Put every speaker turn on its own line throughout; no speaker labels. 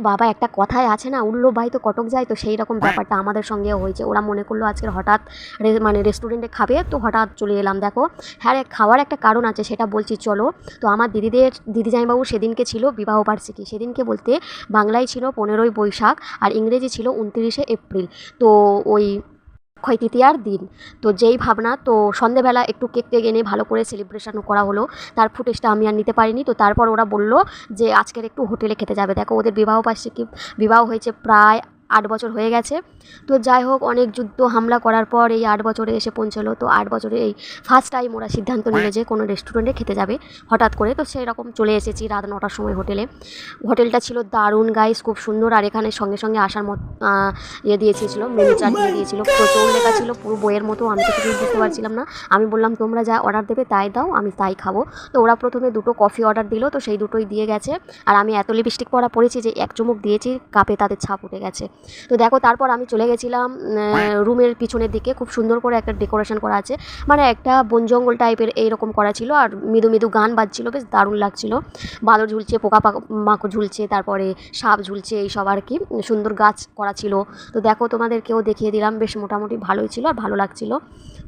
বাবা একটা কথায় আছে না, উল্লো বাই তো কটক যায়, তো সেই রকম ব্যাপারটা আমাদের সঙ্গেও হয়েছে। ওরা মনে করলো আজকের হঠাৎ মানে রেস্টুরেন্টে খাবে, তো হঠাৎ চলে এলাম। দেখো হ্যাঁ খাওয়ার একটা কারণ আছে, সেটা বলছি চলো। তো আমার দিদি জামাইবাবু সেদিনকে ছিল বিবাহবার্ষিকী, সেদিনকে বলতে বাংলায় ছিল 15ই বৈশাখ আর ইংরেজি ছিল 29শে এপ্রিল। তো ওই অক্ষয় তৃতীয়ার দিন। তো যেই ভাবনা, তো সন্ধেবেলা একটু কেক টেক এনে ভালো করে সেলিব্রেশনও করা হলো। তার ফুটেজটা আমি আর নিতে পারিনি। তো তারপর ওরা বলল যে আজকের একটু হোটেলে খেতে যাবে। দেখো ওদের বিবাহবার্ষিকী, বিবাহ হয়েছে প্রায় 8 বছর হয়ে গেছে। তো যাই হোক, অনেক যুদ্ধ হামলা করার পর এই 8 বছরে এসে পৌঁছলো। তো 8 বছরে এই ফার্স্ট টাইম ওরা সিদ্ধান্ত নিল যে কোনো রেস্টুরেন্টে খেতে যাবে হঠাৎ করে। তো সেই রকম চলে এসেছি রাত 9টার সময় হোটেলে। হোটেলটা ছিল দারুণ গাইস, খুব সুন্দর। আর এখানে সঙ্গে সঙ্গে আসার মতো ইয়ে দিয়েছিল, মেনু চার্ট দিয়ে দিয়েছিল, প্রচুর লেখা ছিল পুরো বইয়ের মতো। আমি তো কিছুই বুঝতে পারছিলাম না। আমি বললাম তোমরা যা অর্ডার দেবে তাই দাও, আমি তাই খাবো। তো ওরা প্রথমে 2টো কফি অর্ডার দিল, তো সেই দুটোই দিয়ে গেছে। আর আমি এত লিপস্টিক পরা পড়েছি যে এক চুমুক দিয়েছি, কাপে তাদের ছাপ উঠে গেছে। তো দেখো তারপর আমি চলে গেছিলাম রুমের পিছনের দিকে। খুব সুন্দর করে একটা ডেকোরেশন করা আছে, মানে একটা বন জঙ্গল টাইপের এইরকম করা ছিল। আর মৃদু মৃদু গান বাজছিল, বেশ দারুণ লাগছিল। বাঁদর ঝুলছে, মাকড় ঝুলছে, তারপরে সাপ ঝুলছে, এইসব আর কি। সুন্দর গাছ করা ছিল। তো দেখো তোমাদেরকেও দেখিয়ে দিলাম, বেশ মোটামুটি ভালোই ছিল আর ভালো লাগছিল।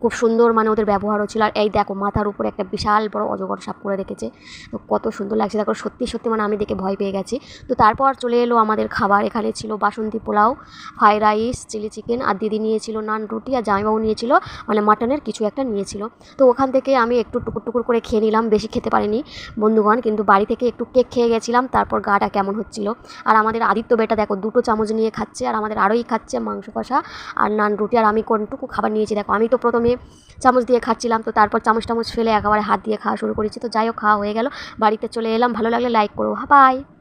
খুব সুন্দর, মানে ওদের ব্যবহারও ছিল। আর এই দেখো মাথার উপরে একটা বিশাল বড় অজগর সাপ করে রেখেছে। তো কত সুন্দর লাগছে দেখো, সত্যি সত্যি মানে আমি দেখে ভয় পেয়ে গেছি। তো তারপর চলে এলো আমাদের খাবার। এখানে ছিল basanti pulao, fried rice, chilli chicken, আর দিদি নিয়েছিল নান রুটি, আর জামাইবাবু নিয়েছিল মানে মাটনের কিছু একটা নিয়েছিল। তো ওখান থেকে আমি একটু টুকুর টুকুর করে খেয়ে নিলাম, বেশি খেতে পারিনি বন্ধুগণ। কিন্তু বাড়ি থেকে একটু কেক খেয়ে গেছিলাম, তারপর গাটা কেমন হচ্ছিল। আর আমাদের আদিত্য বেটা দেখো 2টো চামচ নিয়ে খাচ্ছে, আর আমাদের আরোই খাচ্ছে মাংস কষা আর নান রুটি। আর আমি কোনটুকু খাবার নিয়েছি দেখো, আমি তো প্রথমে চামচ দিয়ে খাচ্ছিলাম, তো তারপর চামচ টামচ ফেলে একেবারে হাত দিয়ে খাওয়া শুরু করেছি। তো যাই হোক, খাওয়া হয়ে গেল, বাড়িতে চলে এলাম। ভালো লাগলে লাইক করো, বাই।